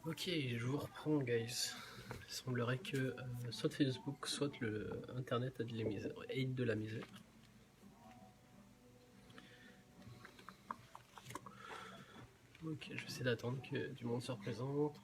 Ok, je vous reprends, guys. Il semblerait que soit Facebook, soit le Internet a de la misère, ait de la misère. Ok, je vais essayer d'attendre que du monde se représente.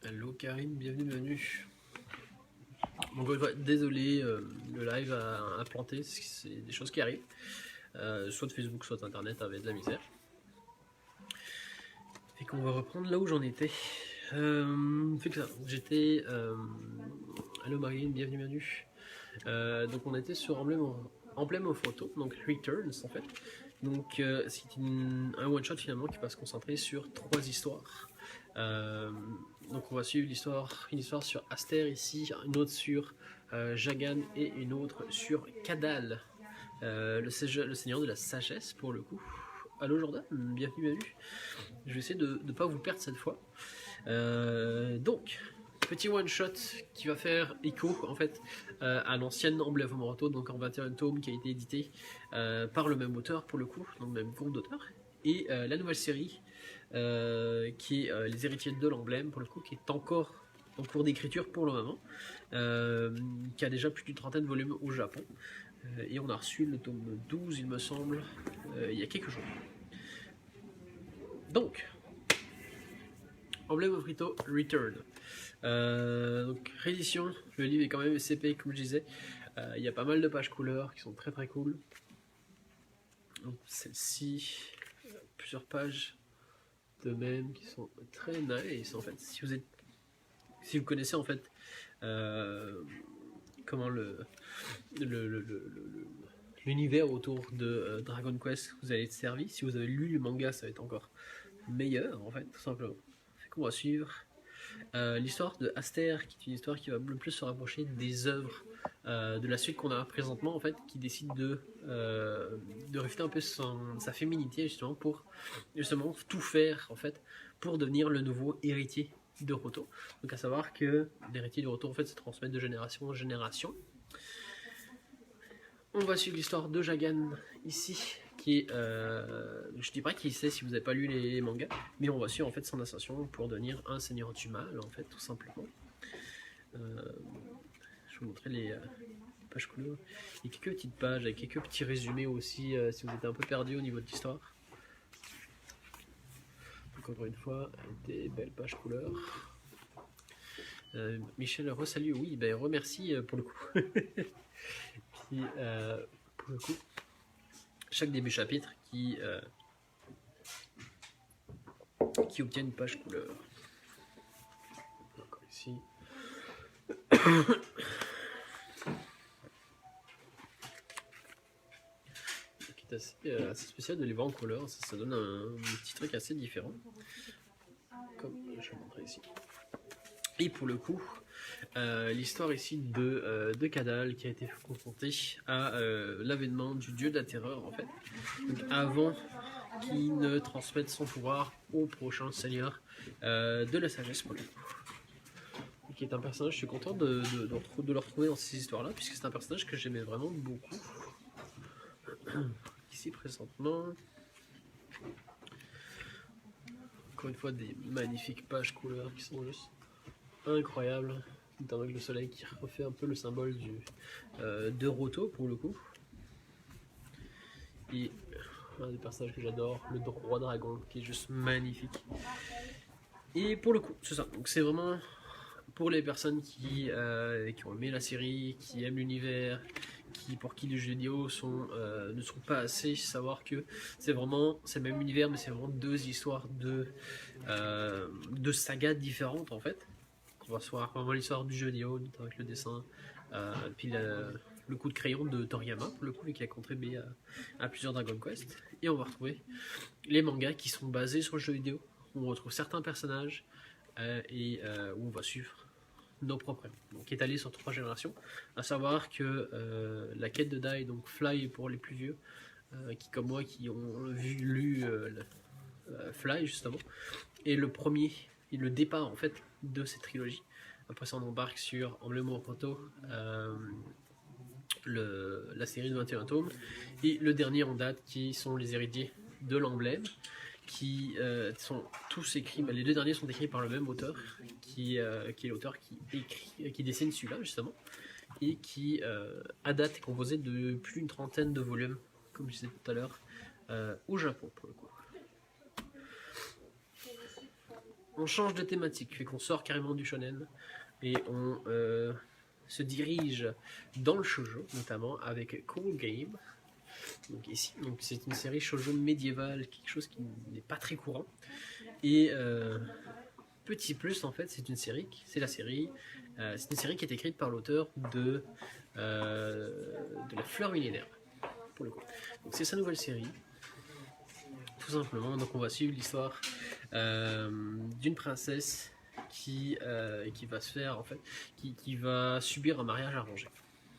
Hello Karine, bienvenue. Donc, désolé, le live a planté, c'est des choses qui arrivent. Soit Facebook, soit Internet avait de la misère. Fait qu'on va reprendre là où j'en étais. Fait que ça, j'étais. Hello Marine, bienvenue. Donc on était sur Emblem of Photo, donc Returns en fait. Donc c'est un one shot finalement qui va se concentrer sur 3 histoires. Donc on va suivre une histoire sur Aster ici, une autre sur Jagan et une autre sur Kadal, le seigneur de la sagesse pour le coup. Allo Jordan, bienvenue. Je vais essayer de ne pas vous perdre cette fois. Donc, petit one shot qui va faire écho en fait à l'ancienne Emblem of Morto, donc en 21 tomes qui a été édité par le même auteur pour le coup, donc le même groupe d'auteurs, et la nouvelle série qui est Les Héritiers de l'Emblème pour le coup, qui est encore en cours d'écriture pour le moment, qui a déjà plus d'une trentaine de volumes au Japon, et on a reçu le tome 12 il me semble il y a quelques jours. Donc, Emblem of Rito Return. Donc réédition, le livre est quand même SCP comme je disais. Il y a pas mal de pages couleurs qui sont très très cool. Donc celle-ci, plusieurs pages de même qui sont très nice en fait. Si vous connaissez en fait comment l'univers autour de Dragon Quest, vous allez être servi. Si vous avez lu le manga, ça va être encore meilleur en fait, tout simplement. Fait qu'on va suivre l'histoire de Aster, qui est une histoire qui va le plus se rapprocher des œuvres de la suite qu'on a présentement, en fait, qui décide de refléter un peu sa féminité, justement, pour justement tout faire, en fait, pour devenir le nouveau héritier de Roto. Donc, à savoir que l'héritier de Roto, en fait, se transmet de génération en génération. On va suivre l'histoire de Jagan ici, qui est, je dis pas qui sait si vous n'avez pas lu les mangas, mais on va suivre en fait son ascension pour devenir un seigneur du mal, en fait, tout simplement. Je vais vous montrer les pages couleurs. Il y a quelques petites pages avec quelques petits résumés aussi, si vous êtes un peu perdu au niveau de l'histoire. Donc encore une fois, des belles pages couleurs. Michel resalue, oui, ben remercie pour le coup. Puis pour le coup, chaque début chapitre qui obtient une page couleur. Encore ici. Assez spécial de les voir en couleur, ça donne un petit truc assez différent. Comme je vais montrer ici. Et pour le coup, l'histoire ici de Kadal qui a été confronté à l'avènement du dieu de la terreur en fait. Donc avant qu'il ne transmette son pouvoir au prochain seigneur de la sagesse pour le coup. Qui est un personnage, je suis content de le retrouver dans ces histoires là, puisque c'est un personnage que j'aimais vraiment beaucoup. Ici présentement. Encore une fois des magnifiques pages couleurs qui sont juste incroyables. Notamment avec le soleil qui refait un peu le symbole de Roto pour le coup. Et un des personnages que j'adore, le roi dragon, qui est juste magnifique. Et pour le coup, c'est ça. Donc c'est vraiment pour les personnes qui ont aimé la série, qui aiment l'univers, pour qui les jeux vidéo ne sont pas assez, savoir que c'est le même univers, mais c'est vraiment 2 histoires de sagas différentes en fait. On va voir vraiment l'histoire du jeu vidéo, avec le dessin, puis le coup de crayon de Toriyama, pour le coup, qui a contribué à plusieurs Dragon Quest. Et on va retrouver les mangas qui sont basés sur le jeu vidéo, où on retrouve certains personnages et où on va suivre nos propres, donc étalés sur 3 générations. À savoir que la quête de Dai, donc Fly pour les plus vieux, qui comme moi qui ont lu Fly justement, est le premier, et le départ en fait de cette trilogie. Après ça on embarque sur Emblem of Photo, la série de 21 tomes, et le dernier en date qui sont les héritiers de l'emblème, qui sont tous écrits, les 2 derniers sont écrits par le même auteur, qui est l'auteur qui dessine celui-là justement, et qui à date est composé de plus d'une 30aine de volumes, comme je disais tout à l'heure, au Japon pour le coup. On change de thématique, fait qu'on sort carrément du shonen, et on se dirige dans le shoujo, notamment avec Cool Game. Donc ici, donc c'est une série shoujo médiévale, quelque chose qui n'est pas très courant. Et petit plus en fait, c'est une série qui est écrite par l'auteur de La Fleur Millénaire, pour le coup. Donc c'est sa nouvelle série, tout simplement. Donc on va suivre l'histoire d'une princesse qui va se faire en fait, qui va subir un mariage arrangé.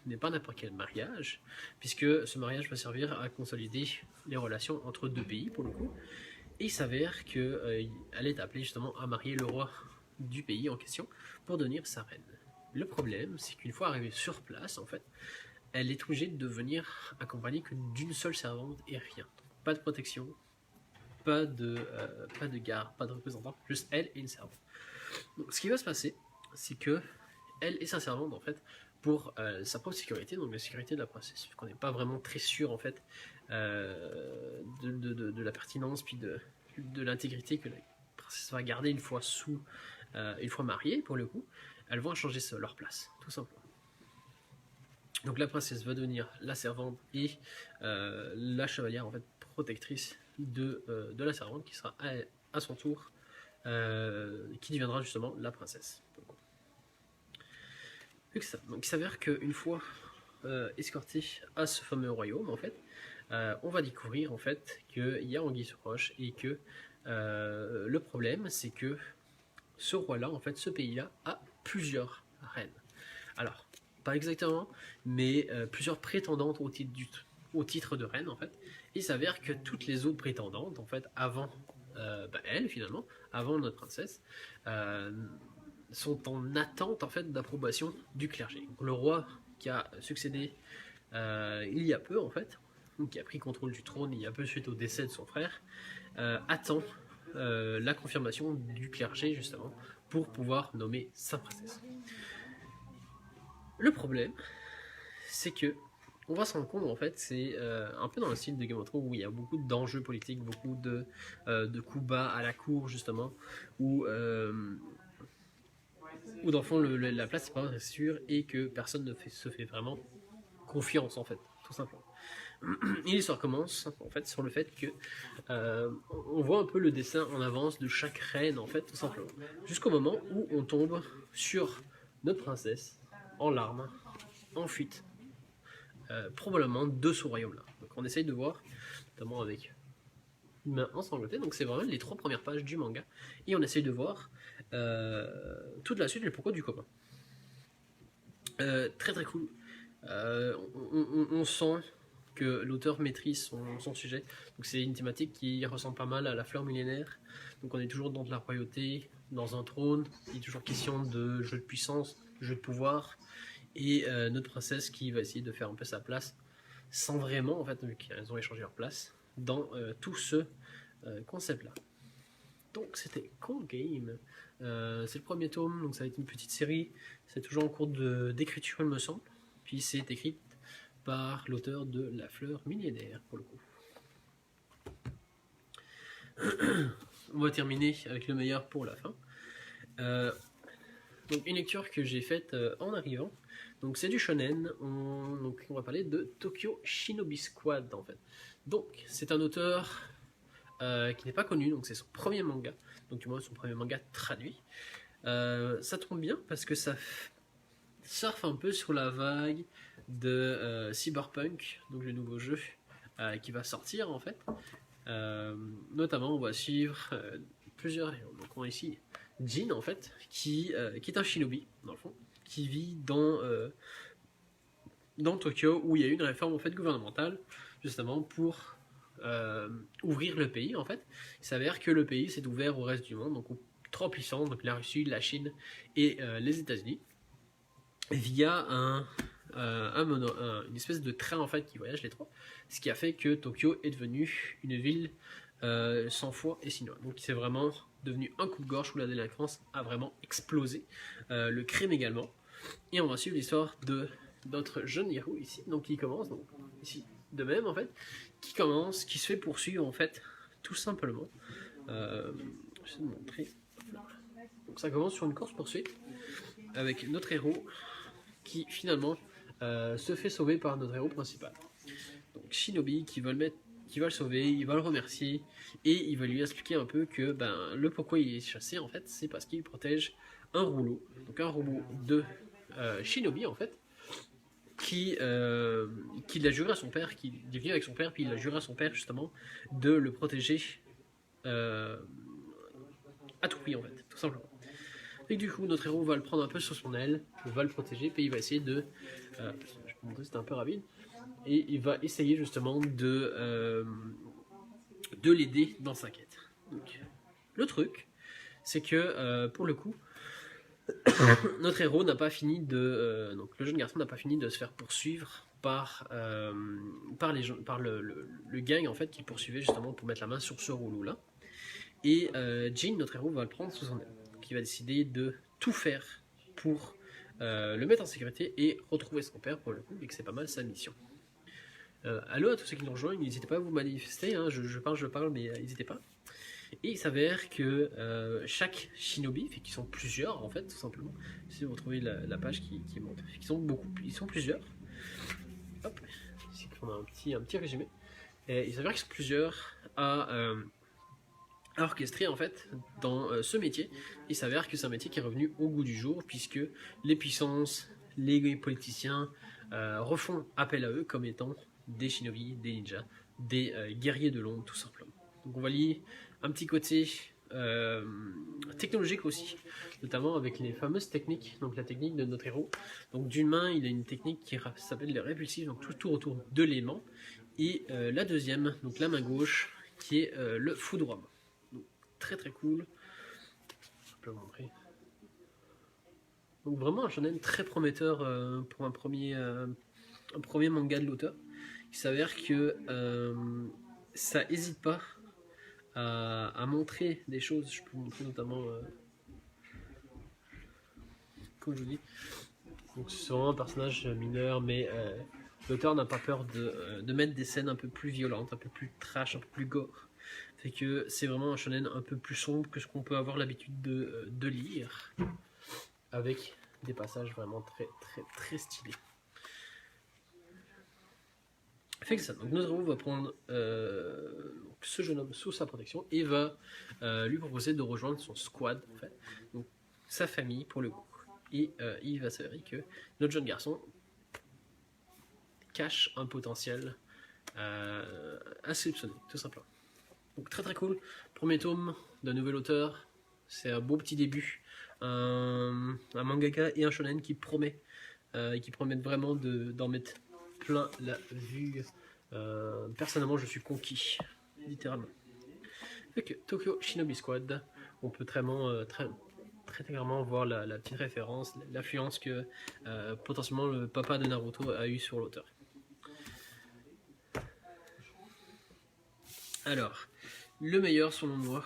Mais pas n'importe quel mariage, puisque ce mariage va servir à consolider les relations entre 2 pays pour le coup. Et il s'avère qu'elle est appelée justement à marier le roi du pays en question pour devenir sa reine. Le problème, c'est qu'une fois arrivée sur place, en fait, elle est obligée de venir accompagnée que d'une seule servante et rien. Pas de protection, pas de garde, pas de représentant, juste elle et une servante. Donc, ce qui va se passer, c'est que elle et sa servante, en fait, pour sa propre sécurité, donc la sécurité de la princesse, qu'on n'est pas vraiment très sûr en fait de la pertinence puis de l'intégrité que la princesse va garder une fois mariée pour le coup, elles vont changer leur place, tout simplement. Donc la princesse va devenir la servante et la chevalière en fait protectrice de la servante qui sera à son tour qui deviendra justement la princesse. Donc il s'avère qu'une fois escorté à ce fameux royaume, en fait, on va découvrir en fait qu'il y a anguille sous roche et que le problème c'est que ce roi-là, en fait, ce pays-là a plusieurs reines. Alors, pas exactement, mais plusieurs prétendantes au titre de reine, en fait. Il s'avère que toutes les autres prétendantes, en fait, avant elle, finalement, avant notre princesse, sont en attente en fait d'approbation du clergé. Donc, le roi qui a succédé il y a peu en fait, donc qui a pris contrôle du trône il y a peu suite au décès de son frère, attend la confirmation du clergé justement pour pouvoir nommer sa princesse. Le problème, c'est que on va se rendre compte en fait, c'est un peu dans le style de Game of Thrones où il y a beaucoup d'enjeux politiques, beaucoup de coups bas à la cour justement, où dans le fond la place n'est pas sûre et que personne ne se fait vraiment confiance en fait, tout simplement. Et l'histoire commence en fait sur le fait que on voit un peu le dessin en avance de chaque reine en fait, tout simplement, jusqu'au moment où on tombe sur notre princesse en larmes, en fuite, probablement de ce royaume-là. Donc on essaye de voir, notamment avec une main ensanglantée, donc c'est vraiment les 3 premières pages du manga, et on essaye de voir toute la suite, le pourquoi du commun. Très très cool. On sent que l'auteur maîtrise son sujet. Donc c'est une thématique qui ressemble pas mal à La Fleur Millénaire. Donc on est toujours dans de la royauté, dans un trône. Il est toujours question de jeu de puissance, jeu de pouvoir. Et notre princesse qui va essayer de faire un peu sa place, sans vraiment, en fait, vu qu'elles ont échangé leur place, dans tout ce concept-là. Donc c'était Cold Game. C'est le premier tome, donc ça va être une petite série. C'est toujours en cours d'écriture, il me semble. Puis c'est écrit par l'auteur de La Fleur Millénaire, pour le coup. On va terminer avec le meilleur pour la fin. Donc une lecture que j'ai faite en arrivant. Donc c'est du shonen. Donc on va parler de Tokyo Shinobi Squad en fait. Donc c'est un auteur qui n'est pas connu. Donc c'est son premier manga. Donc du moins son premier manga traduit. Ça tombe bien parce que ça surfe un peu sur la vague de Cyberpunk, donc le nouveau jeu qui va sortir en fait. Notamment on va suivre plusieurs. Donc on a ici Jin en fait, qui est un shinobi dans le fond, qui vit dans Tokyo où il y a eu une réforme en fait gouvernementale justement pour ouvrir le pays en fait. Il s'avère que le pays s'est ouvert au reste du monde, donc aux 3 puissances, donc la Russie, la Chine et les États-Unis, via une espèce de train en fait qui voyage les trois, ce qui a fait que Tokyo est devenue une ville sans foi et sin loi. Donc c'est vraiment devenu un coupe-gorge où la délinquance a vraiment explosé, le crime également. Et on va suivre l'histoire de notre jeune héros ici, donc qui commence, donc ici de même en fait, qui se fait poursuivre en fait, tout simplement. Je vais te montrer. Donc ça commence sur une course-poursuite avec notre héros qui finalement se fait sauver par notre héros principal. Donc Shinobi qui va le sauver, il va le remercier et il va lui expliquer un peu que le pourquoi il est chassé en fait, c'est parce qu'il protège un rouleau, donc un robot de Shinobi en fait, qui l'a juré à son père, qui est venu avec son père, puis il a juré à son père justement de le protéger à tout prix en fait, tout simplement. Et du coup, notre héros va le prendre un peu sur son aile, va le protéger, puis il va essayer de... je peux vous montrer, c'était un peu rapide. Et il va essayer justement de l'aider dans sa quête. Donc, le truc, c'est que pour le coup, notre héros n'a pas fini de... donc le jeune garçon n'a pas fini de se faire poursuivre par le gang en fait qui poursuivait justement pour mettre la main sur ce rouleau-là. Et Jin, notre héros, va le prendre sous son aile. Qui va décider de tout faire pour le mettre en sécurité et retrouver son père pour le coup, et que c'est pas mal sa mission. Allô à tous ceux qui nous rejoignent, n'hésitez pas à vous manifester, hein, je parle, mais n'hésitez pas. Et il s'avère que chaque shinobi, qui sont plusieurs en fait, tout simplement, si vous retrouvez la page qui montre, ils sont plusieurs. Hop, ici on a un petit résumé. Et il s'avère qu'ils sont plusieurs à orchestré en fait dans ce métier. Il s'avère que c'est un métier qui est revenu au goût du jour puisque les puissances, les politiciens refont appel à eux comme étant des shinobi, des ninjas, des guerriers de l'ombre tout simplement. Donc on va lier un petit côté technologique aussi, notamment avec les fameuses techniques, donc la technique de notre héros. Donc d'une main il a une technique qui s'appelle les répulsifs, donc tout autour de l'aimant, et la deuxième, donc la main gauche, qui est le foudroiement. Très très cool. Je peux vous montrer. Donc vraiment un shonen très prometteur pour un premier manga de l'auteur. Il s'avère que ça n'hésite pas à montrer des choses. Je peux vous montrer notamment, comme je vous dis, donc c'est vraiment un personnage mineur, mais l'auteur n'a pas peur de mettre des scènes un peu plus violentes, un peu plus trash, un peu plus gore. C'est que c'est vraiment un shonen un peu plus sombre que ce qu'on peut avoir l'habitude de lire, avec des passages vraiment très très très stylés. Fait que ça, donc notre héros va prendre ce jeune homme sous sa protection et va lui proposer de rejoindre son squad, en fait, donc sa famille pour le coup. Et il va s'avérer que notre jeune garçon cache un potentiel assez soupçonné, tout simplement. Donc très très cool, premier tome d'un nouvel auteur, c'est un beau petit début, un mangaka et un shonen qui promettent vraiment d'en mettre plein la vue. Personnellement je suis conquis, littéralement. Donc, Tokyo Shinobi Squad, on peut très clairement voir la petite référence, l'influence que potentiellement le papa de Naruto a eu sur l'auteur. Alors, le meilleur selon moi,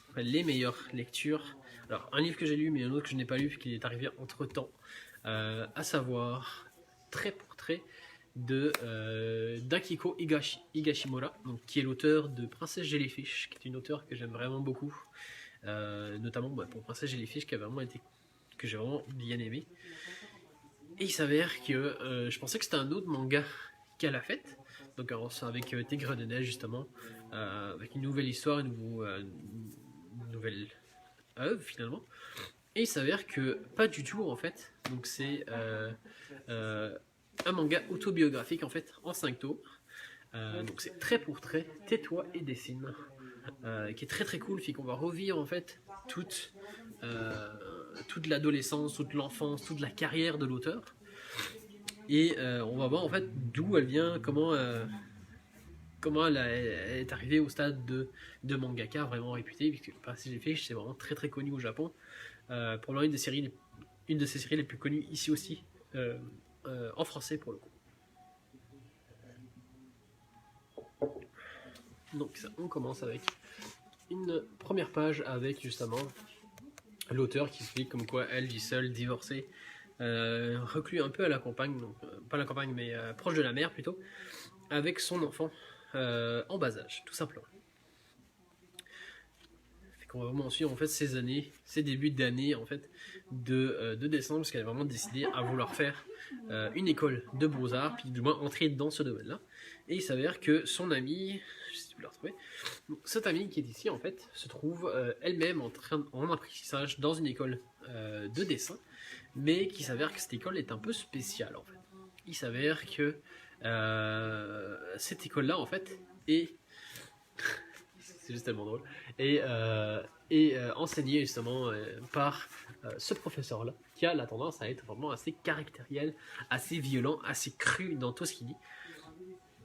enfin, les meilleures lectures. Alors, un livre que j'ai lu, mais un autre que je n'ai pas lu, puisqu'il est arrivé entre temps, à savoir Trait pour trait de d'Akiko Higashimura, donc, qui est l'auteur de Princesse Jellyfish, qui est une auteure que j'aime vraiment beaucoup, notamment pour Princesse Jellyfish, que j'ai vraiment bien aimé. Et il s'avère que je pensais que c'était un autre manga qu'elle a fait, donc avec Tigre de Neige justement, avec une nouvelle histoire, une nouvelle œuvre finalement. Et il s'avère que pas du tout en fait, donc c'est un manga autobiographique en fait en 5 tomes. Donc c'est trait pour trait, tais-toi et dessine, qui est très très cool, fait qu'on va revivre en fait toute l'adolescence, toute l'enfance, toute la carrière de l'auteur. Et on va voir en fait d'où elle vient, comment elle est arrivée au stade de mangaka vraiment réputé, puisque Princesse Jellyfish c'est vraiment très très connu au Japon. Probablement une de ses séries les plus connues ici aussi en français pour le coup. Donc ça, on commence avec une première page avec justement l'auteur qui explique comme quoi elle vit seule, divorcée, reclus un peu à la campagne, donc, pas à la campagne mais proche de la mer plutôt, avec son enfant en bas âge, tout simplement. On va vraiment suivre en fait ces années, ces débuts d'année en fait de décembre, parce qu'elle a vraiment décidé à vouloir faire une école de beaux-arts, puis du moins entrer dans ce domaine-là. Et il s'avère que son amie, je sais si vous la retrouvez, cette amie qui est ici en fait se trouve elle-même en apprentissage dans une école de dessin, mais qui s'avère que cette école est un peu spéciale en fait. Il s'avère que cette école-là en fait est c'est juste tellement drôle, et enseigné justement par ce professeur-là, qui a la tendance à être vraiment assez caractériel, assez violent, assez cru dans tout ce qu'il dit.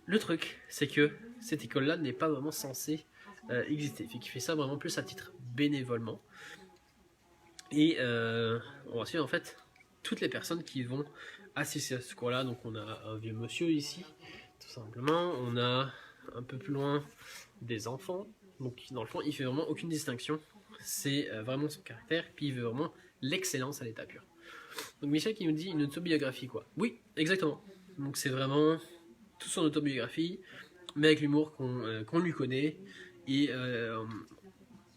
Le truc, c'est que cette école-là n'est pas vraiment censée exister, fait qu'il fait ça vraiment plus à titre bénévolement. Et on va suivre en fait toutes les personnes qui vont assister à ce cours-là. Donc on a un vieux monsieur ici, tout simplement. On a un peu plus loin des enfants. Donc dans le fond, il fait vraiment aucune distinction. C'est vraiment son caractère. Puis il veut vraiment l'excellence à l'état pur. Donc Michel qui nous dit une autobiographie quoi. Oui, exactement. Donc c'est vraiment toute son autobiographie, mais avec l'humour qu'on lui connaît. Et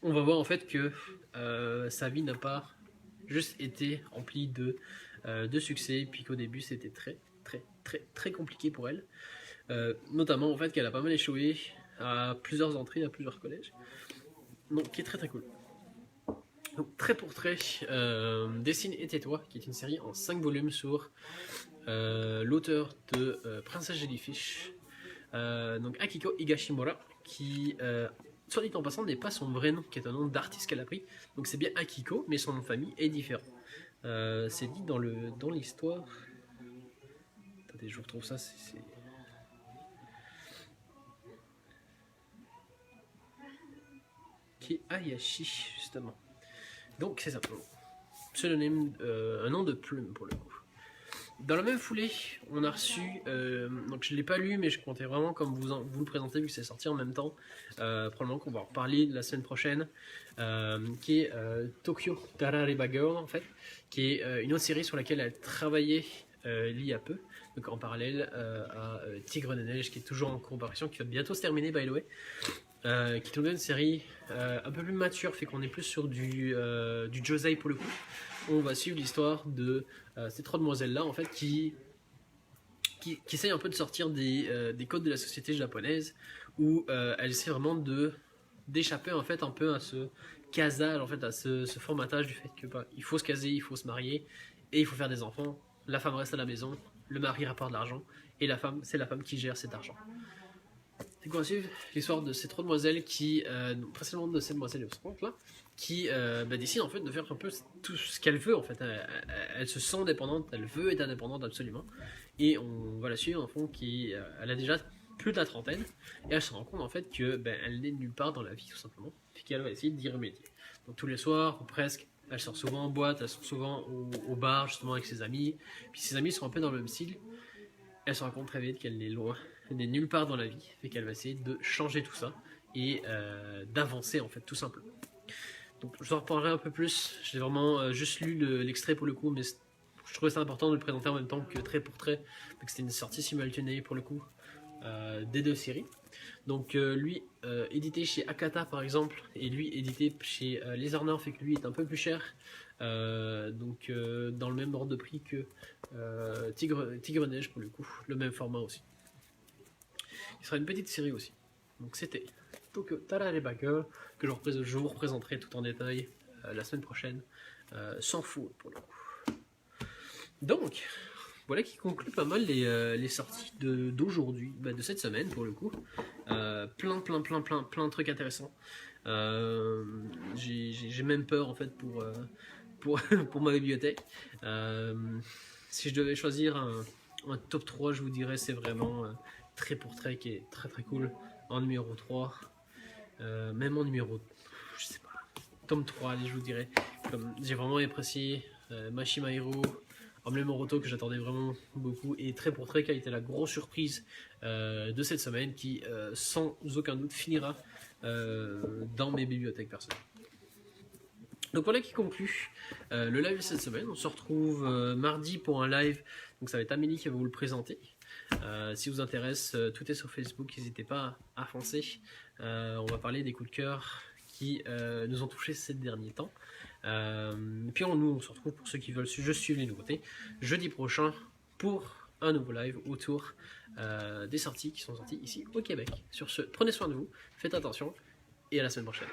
on va voir en fait que sa vie n'a pas juste été remplie de succès, puis qu'au début c'était très compliqué pour elle. Notamment en fait qu'elle a pas mal échoué à plusieurs entrées, à plusieurs collèges. Donc qui est très cool. Donc trait pour trait, Dessine et tais-toi, qui est une série en 5 volumes sur l'auteur de Princesse Jellyfish, donc Akiko Higashimura, qui soit dit en passant n'est pas son vrai nom, qui est un nom d'artiste qu'elle a pris. Donc c'est bien Akiko, mais son nom de famille est différent. C'est dit dans l'histoire. Attendez, je vous retrouve ça. C'est... Qui est Ayashi, justement. Donc c'est ça. Pseudonyme, un nom de plume pour le coup. Dans la même foulée, on a reçu, donc je ne l'ai pas lu, mais je comptais vraiment comme vous le présenter vu que c'est sorti en même temps, probablement qu'on va en reparler la semaine prochaine, qui est Tokyo Tarareba Girl en fait, qui est une autre série sur laquelle elle travaillait il y a peu, donc en parallèle à Tigre des Neiges qui est toujours en comparaison, qui va bientôt se terminer by the way, qui est une série un peu plus mature, fait qu'on est plus sur du josei pour le coup. On va suivre l'histoire de ces trois demoiselles-là, en fait, qui essayent un peu de sortir des codes de la société japonaise, où elles essaient vraiment d'échapper en fait un peu à ce casage, en fait, à ce formatage du fait que il faut se caser, il faut se marier, et il faut faire des enfants. La femme reste à la maison, le mari rapporte de l'argent, et c'est la femme qui gère cet argent. C'est quoi suivre l'histoire de ces trois demoiselles qui, précédemment de ces demoiselles là, qui décident en fait de faire un peu tout ce qu'elle veut en fait. Elle se sent indépendante, elle veut être indépendante absolument. Et on va la suivre en fond qui, elle a déjà plus de la trentaine et elle se rend compte en fait que elle n'est nulle part dans la vie tout simplement. Puis qu'elle va essayer d'y remédier. Donc tous les soirs ou presque, elle sort souvent en boîte, elle sort souvent au bar justement avec ses amis. Puis ses amis sont un peu dans le même style. Elle se rend compte très vite qu'elle est loin. Elle n'est nulle part dans la vie, fait qu'elle va essayer de changer tout ça et d'avancer en fait tout simplement. Donc je vous en reparlerai un peu plus, j'ai vraiment juste lu l'extrait pour le coup, mais je trouvais ça important de le présenter en même temps que trait pour trait, donc c'était une sortie simultanée pour le coup des deux séries. Donc lui édité chez Akata par exemple, et lui édité chez Lézardin, fait que lui est un peu plus cher, donc dans le même ordre de prix que Tigre Neige pour le coup, le même format aussi. Il sera une petite série aussi. Donc c'était Tokyo Tarareba Girl que je vous représenterai tout en détail la semaine prochaine, sans fou pour le coup. Donc voilà qui conclut pas mal les sorties d'aujourd'hui, de cette semaine pour le coup. Plein de trucs intéressants. J'ai même peur en fait pour ma bibliothèque. Si je devais choisir un top 3, je vous dirais c'est vraiment trait pour trait qui est très cool en numéro 3, même en numéro, je sais pas, tome 3, allez, je vous dirais. Comme j'ai vraiment apprécié Mashima Hiro, Emblem Roto que j'attendais vraiment beaucoup, et Trait pour Trait qui a été la grosse surprise de cette semaine, qui sans aucun doute finira dans mes bibliothèques personnelles. Donc voilà qui conclut le live de cette semaine. On se retrouve mardi pour un live, donc ça va être Amélie qui va vous le présenter. Si vous intéresse, tout est sur Facebook, n'hésitez pas à foncer. On va parler des coups de cœur qui nous ont touchés ces derniers temps. Et puis nous on se retrouve pour ceux qui veulent juste suivre les nouveautés jeudi prochain pour un nouveau live autour des sorties qui sont sorties ici au Québec. Sur ce, prenez soin de vous, faites attention et à la semaine prochaine.